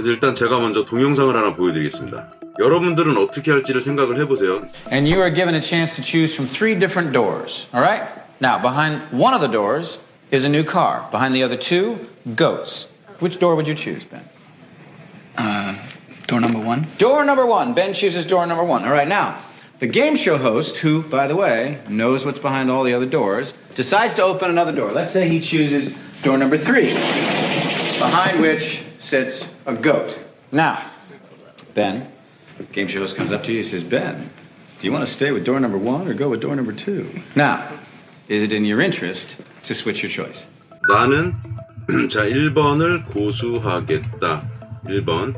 그래서 일단 제가 먼저 동영상을 하나 보여드리겠습니다. 여러분들은 어떻게 할지를 생각을 해보세요. And you are given a chance to choose from 3 different doors. All right? Now, behind one of the doors is a new car. Behind the other 2, goats. Which door would you choose, Ben? Door number 1. Door number 1. Ben chooses door number 1. All right, now, the game show host, who, by the way, knows what's behind all the other doors, decides to open another door. Let's say he chooses door number 3, behind which sits a goat. Now, Ben, game show host comes up to you and says, Ben, do you want to stay with door number 1 or go with door number 2? Now, is it in your interest to switch your choice? 나는 자 1번을 고수하겠다. 1번.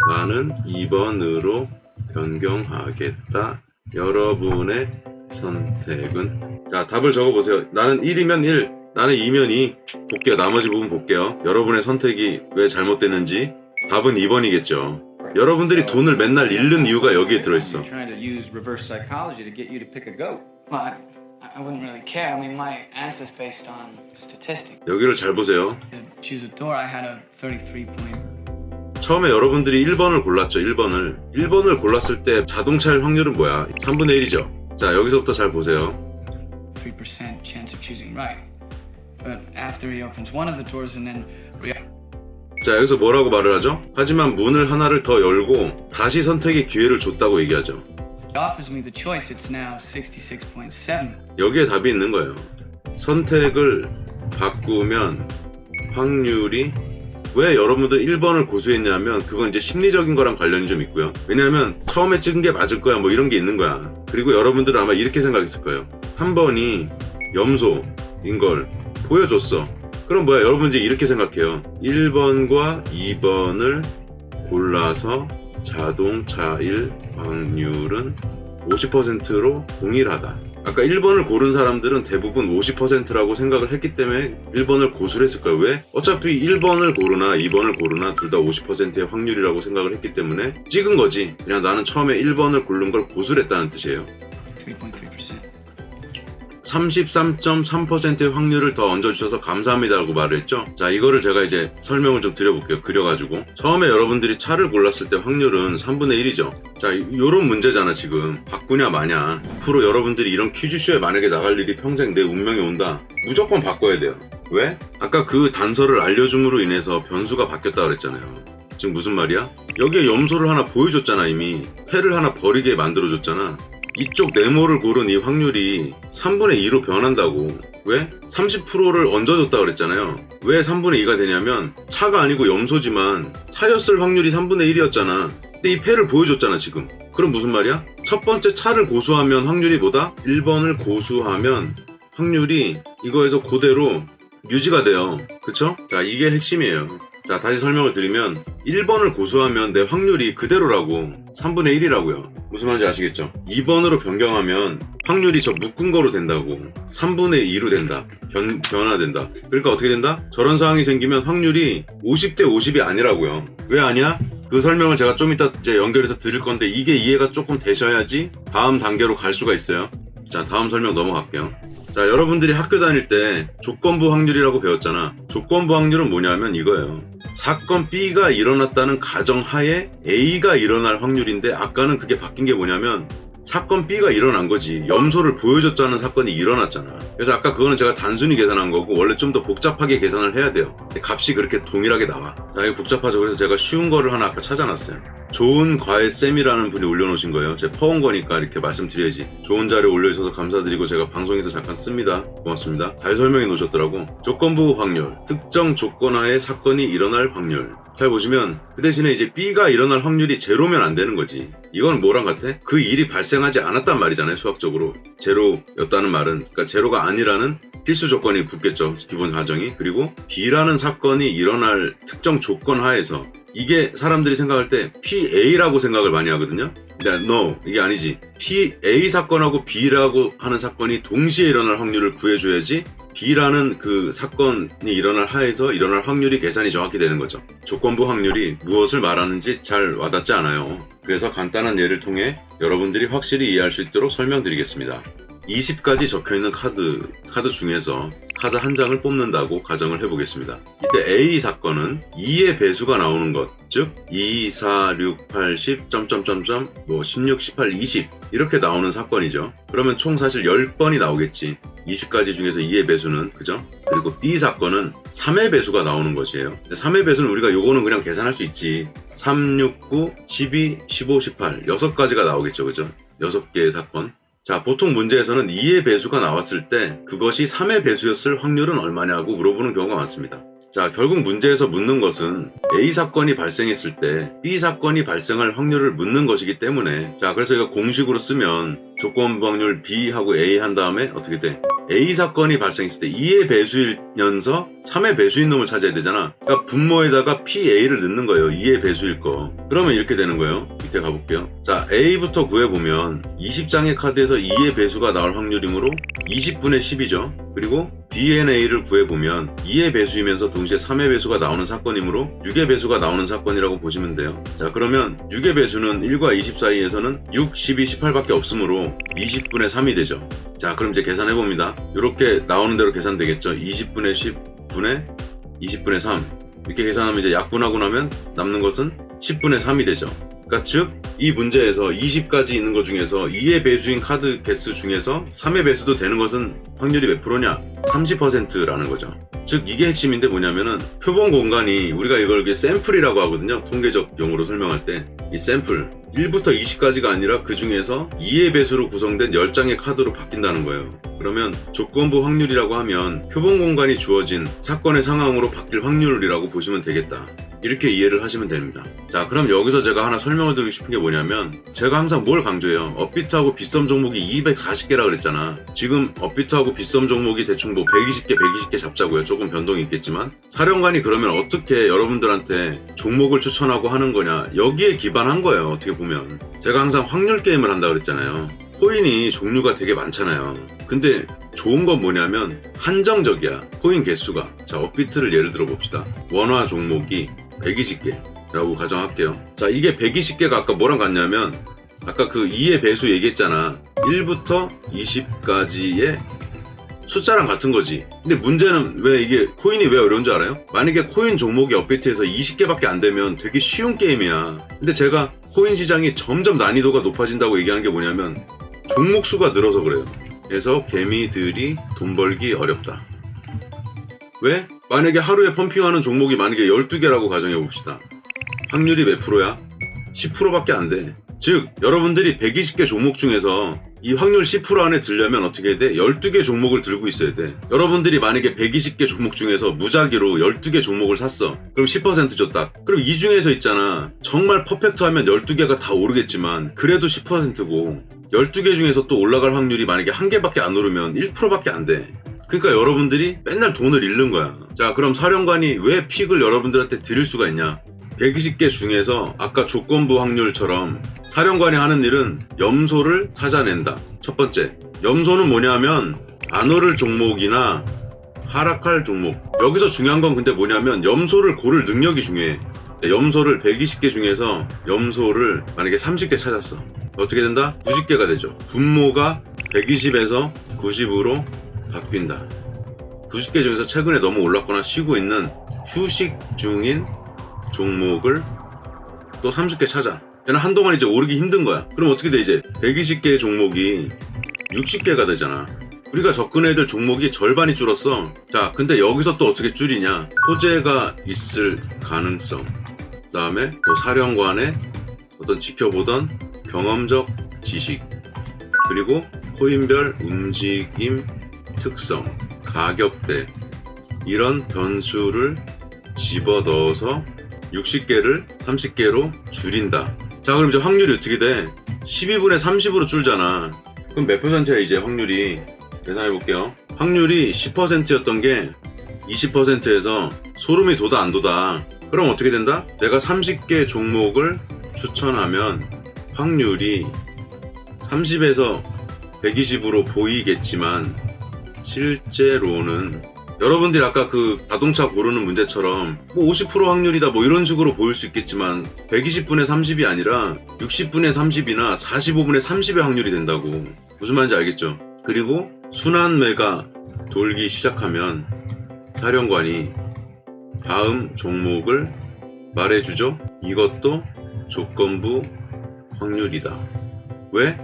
나는 2번으로 변경하겠다. 여러분의 선택은? 자, 답을 적어보세요. 나는 1이면 1, 나는 2면 2. 볼게요. 나머지 부분 볼게요. 여러분의 선택이 왜 잘못됐는지. 답은 2번이겠죠. 여러분들이 돈을 맨날 잃는 이유가 여기에 들어있어. Trying to use reverse psychology to get you to pick a goat. Well, I wouldn't really care. I mean, my answer's based on statistics. 여기를 잘 보세요. To choose a door, I had a 33 point. 처음에 여러분들이 1번을 골랐죠. 1번을. 1번을 골랐을 때 자동차일 확률은 뭐야? 3분의 1이죠. 자, 여기서부터 잘 보세요. 3% chance of choosing right. But after he opens one of the doors and then 자, 여기서 뭐라고 말을 하죠? 하지만 문을 하나를 더 열고 다시 선택의 기회를 줬다고 얘기하죠. offers me the choice, it's now 66.7. 여기에 답이 있는 거예요. 선택을 바꾸면 확률이 왜 여러분들 1번을 고수했냐면 그건 이제 심리적인 거랑 관련이 좀 있고요. 왜냐하면 처음에 찍은 게 맞을 거야 뭐 이런 게 있는 거야. 그리고 여러분들은 아마 이렇게 생각했을 거예요. 3번이 염소인 걸 보여줬어. 그럼 뭐야? 여러분 이제 이렇게 생각해요. 1번과 2번을 골라서 자동차일 확률은 50%로 동일하다. 아까 1번을 고른 사람들은 대부분 50%라고 생각을 했기 때문에 1번을 고수를 했을 거예요. 왜? 어차피 1번을 고르나 2번을 고르나 둘 다 50%의 확률이라고 생각을 했기 때문에 찍은 거지. 그냥 나는 처음에 1번을 고른 걸 고수를 했다는 뜻이에요. 3.3%. 33.3%의 확률을 더 얹어주셔서 감사합니다라고 말을 했죠. 자, 이거를 제가 이제 설명을 좀 드려볼게요. 그려가지고. 처음에 여러분들이 차를 골랐을 때 확률은 3분의 1이죠. 자, 요런 문제잖아 지금. 바꾸냐 마냐. 앞으로 여러분들이 이런 퀴즈쇼에 만약에 나갈 일이 평생 내 운명이 온다. 무조건 바꿔야 돼요. 왜? 아까 그 단서를 알려줌으로 인해서 변수가 바뀌었다 그랬잖아요. 지금 무슨 말이야? 여기에 염소를 하나 보여줬잖아 이미. 패를 하나 버리게 만들어줬잖아. 이쪽 네모를 고른 이 확률이 3분의 2로 변한다고. 왜? 30%를 얹어줬다 그랬잖아요. 왜 3분의 2가 되냐면 차가 아니고 염소지만 차였을 확률이 3분의 1이었잖아. 근데 이 패를 보여줬잖아 지금. 그럼 무슨 말이야? 첫 번째 차를 고수하면 확률이 뭐다? 1번을 고수하면 확률이 이거에서 그대로 유지가 돼요. 그쵸? 자, 이게 핵심이에요. 자, 다시 설명을 드리면 1번을 고수하면 내 확률이 그대로라고. 3분의 1이라고요. 무슨 말인지 아시겠죠? 2번으로 변경하면 확률이 저 묶은 거로 된다고. 3분의 2로 된다. 변화된다. 그러니까 어떻게 된다? 저런 상황이 생기면 확률이 50대 50이 아니라고요. 왜 아니야? 그 설명을 제가 좀 이따 이제 연결해서 드릴 건데 이게 이해가 조금 되셔야지 다음 단계로 갈 수가 있어요. 자, 다음 설명 넘어갈게요. 자, 여러분들이 학교 다닐 때 조건부 확률이라고 배웠잖아. 조건부 확률은 뭐냐면 이거예요. 사건 B가 일어났다는 가정하에 A가 일어날 확률인데 아까는 그게 바뀐 게 뭐냐면 사건 B가 일어난 거지. 염소를 보여줬다는 사건이 일어났잖아. 그래서 아까 그거는 제가 단순히 계산한 거고 원래 좀 더 복잡하게 계산을 해야 돼요. 근데 값이 그렇게 동일하게 나와. 자, 이거 복잡하죠. 그래서 제가 쉬운 거를 하나 아까 찾아놨어요. 좋은 과외쌤이라는 분이 올려놓으신 거예요. 제가 퍼온 거니까 이렇게 말씀드려야지. 좋은 자료 올려주셔서 감사드리고 제가 방송에서 잠깐 씁니다. 고맙습니다. 잘 설명해 놓으셨더라고. 조건부 확률, 특정 조건하에 사건이 일어날 확률. 잘 보시면 그 대신에 이제 B가 일어날 확률이 제로면 안 되는 거지. 이건 뭐랑 같아? 그 일이 발생하지 않았단 말이잖아요. 수학적으로. 제로였다는 말은 그러니까 제로가 아니라는 필수 조건이 붙겠죠. 기본 가정이. 그리고 B라는 사건이 일어날 특정 조건 하에서 이게 사람들이 생각할 때 PA라고 생각을 많이 하거든요. 근데 no, 이게 아니지. PA 사건하고 B라고 하는 사건이 동시에 일어날 확률을 구해줘야지 B라는 그 사건이 일어날 하에서 일어날 확률이 계산이 정확히 되는 거죠. 조건부 확률이 무엇을 말하는지 잘 와닿지 않아요. 그래서 간단한 예를 통해 여러분들이 확실히 이해할 수 있도록 설명드리겠습니다. 20까지 적혀있는 카드 중에서 카드 한 장을 뽑는다고 가정을 해보겠습니다. 이때 A 사건은 2의 배수가 나오는 것, 즉 2, 4, 6, 8, 10, 점점점점, 16, 18, 20 이렇게 나오는 사건이죠. 그러면 총 사실 10번이 나오겠지. 20가지 중에서 2의 배수는, 그죠? 그리고 B 사건은 3의 배수가 나오는 것이에요. 3의 배수는 우리가 요거는 그냥 계산할 수 있지. 3, 6, 9, 12, 15, 18 6가지가 나오겠죠, 그죠? 6개의 사건. 자, 보통 문제에서는 2의 배수가 나왔을 때 그것이 3의 배수였을 확률은 얼마냐고 물어보는 경우가 많습니다. 자, 결국 문제에서 묻는 것은 A 사건이 발생했을 때 B 사건이 발생할 확률을 묻는 것이기 때문에, 자, 그래서 이거 공식으로 쓰면 조건부 확률 B하고 A 한 다음에 어떻게 돼? A 사건이 발생했을 때 2의 배수이면서 3의 배수인 놈을 찾아야 되잖아. 그러니까 분모에다가 PA를 넣는 거예요. 2의 배수일 거. 그러면 이렇게 되는 거예요. 밑에 가볼게요. 자, A부터 구해보면 20장의 카드에서 2의 배수가 나올 확률이므로 20분의 10이죠. 그리고 BNA를 구해보면 2의 배수이면서 동시에 3의 배수가 나오는 사건이므로 6의 배수가 나오는 사건이라고 보시면 돼요. 자, 그러면 6의 배수는 1과 20 사이에서는 6, 12, 18밖에 없으므로 20분의 3이 되죠. 자, 그럼 이제 계산해봅니다. 이렇게 나오는 대로 계산되겠죠. 20분의 10분의 20분의 3 이렇게 계산하면 이제 약분하고 나면 남는 것은 10분의 3이 되죠. 그러니까 즉 이 문제에서 20까지 있는 것 중에서 2의 배수인 카드 개수 중에서 3의 배수도 되는 것은 확률이 몇 프로냐? 30%라는 거죠. 즉 이게 핵심인데 뭐냐면은 표본 공간이, 우리가 이걸 샘플이라고 하거든요. 통계적 용어로 설명할 때 이 샘플 1부터 20까지가 아니라 그 중에서 2의 배수로 구성된 10장의 카드로 바뀐다는 거예요. 그러면 조건부 확률이라고 하면 표본 공간이 주어진 사건의 상황으로 바뀔 확률이라고 보시면 되겠다. 이렇게 이해를 하시면 됩니다. 자, 그럼 여기서 제가 하나 설명을 드리고 싶은 게 뭐냐면, 제가 항상 뭘 강조해요? 업비트하고 빗썸 종목이 240개라 그랬잖아. 지금 업비트하고 빗썸 종목이 대충 120개 잡자고요. 조금 변동이 있겠지만, 사령관이 그러면 어떻게 여러분들한테 종목을 추천하고 하는 거냐, 여기에 기반한 거예요. 어떻게 보면 제가 항상 확률 게임을 한다 그랬잖아요. 코인이 종류가 되게 많잖아요. 근데 좋은 건 뭐냐면 한정적이야. 코인 개수가. 자, 업비트를 예를 들어 봅시다. 원화 종목이 120개라고 가정할게요. 자, 이게 120개가 아까 뭐랑 같냐면, 아까 그 2의 배수 얘기했잖아. 1부터 20까지의 숫자랑 같은 거지. 근데 문제는 왜 이게 코인이 왜 어려운 줄 알아요? 만약에 코인 종목이 업비트에서 20개밖에 안 되면 되게 쉬운 게임이야. 근데 제가 코인 시장이 점점 난이도가 높아진다고 얘기하는 게 뭐냐면 종목 수가 늘어서 그래요. 그래서 개미들이 돈 벌기 어렵다. 왜? 만약에 하루에 펌핑하는 종목이 만약에 12개라고 가정해 봅시다. 확률이 몇 프로야? 10%밖에 안 돼. 즉 여러분들이 120개 종목 중에서 이 확률 10% 안에 들려면 어떻게 해야 돼? 12개 종목을 들고 있어야 돼. 여러분들이 만약에 120개 종목 중에서 무작위로 12개 종목을 샀어. 그럼 10% 줬다. 그럼 이 중에서 있잖아, 정말 퍼펙트하면 12개가 다 오르겠지만 그래도 10%고 12개 중에서 또 올라갈 확률이 만약에 1개밖에 안 오르면 1%밖에 안 돼. 그러니까 여러분들이 맨날 돈을 잃는 거야. 자, 그럼 사령관이 왜 픽을 여러분들한테 드릴 수가 있냐? 120개 중에서 아까 조건부 확률처럼 사령관이 하는 일은 염소를 찾아낸다. 첫 번째, 염소는 뭐냐면 안 오를 종목이나 하락할 종목. 여기서 중요한 건 근데 뭐냐면 염소를 고를 능력이 중요해. 염소를 120개 중에서 염소를 만약에 30개 찾았어. 어떻게 된다? 90개가 되죠. 분모가 120에서 90으로 바뀐다. 90개 중에서 최근에 너무 올랐거나 쉬고 있는 휴식 중인 종목을 또 30개 찾아. 얘는 한동안 이제 오르기 힘든 거야. 그럼 어떻게 돼? 이제 120개의 종목이 60개가 되잖아. 우리가 접근해야 될 종목이 절반이 줄었어. 자, 근데 여기서 또 어떻게 줄이냐? 호재가 있을 가능성, 그 다음에 또 사령관의 어떤 지켜보던 경험적 지식, 그리고 코인별 움직임 특성, 가격대, 이런 변수를 집어넣어서 60개를 30개로 줄인다. 자, 그럼 이제 확률이 어떻게 돼? 12분의 30으로 줄잖아. 그럼 몇 %야 이제 확률이? 계산해 볼게요. 확률이 10%였던 게 20%에서 소름이 돋아 안 돋아. 그럼 어떻게 된다? 내가 30개 종목을 추천하면 확률이 30에서 120으로 보이겠지만 실제로는 여러분들이 아까 그 자동차 고르는 문제처럼 50% 확률이다 이런 식으로 보일 수 있겠지만 120분의 30이 아니라 60분의 30이나 45분의 30의 확률이 된다고. 무슨 말인지 알겠죠? 그리고 순환매가 돌기 시작하면 사령관이 다음 종목을 말해주죠. 이것도 조건부 확률이다. 왜?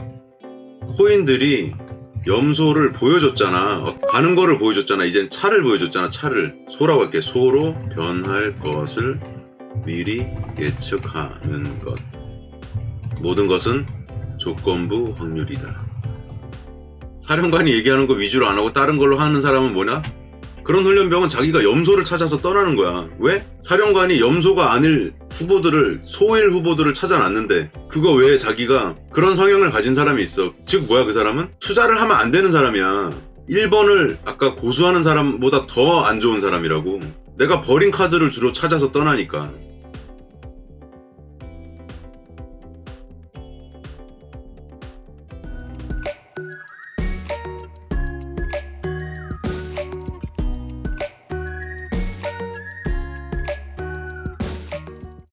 코인들이 염소를 보여줬잖아. 가는 거를 보여줬잖아. 이젠 차를 보여줬잖아. 차를. 소라고 할게. 소로 변할 것을 미리 예측하는 것. 모든 것은 조건부 확률이다. 사령관이 얘기하는 거 위주로 안 하고 다른 걸로 하는 사람은 뭐냐? 그런 훈련병은 자기가 염소를 찾아서 떠나는 거야. 왜? 사령관이 염소가 아닐 후보들을, 소일 후보들을 찾아놨는데 그거 외에 자기가 그런 성향을 가진 사람이 있어. 즉 뭐야, 그 사람은? 투자를 하면 안 되는 사람이야. 1번을 아까 고수하는 사람보다 더 안 좋은 사람이라고. 내가 버린 카드를 주로 찾아서 떠나니까.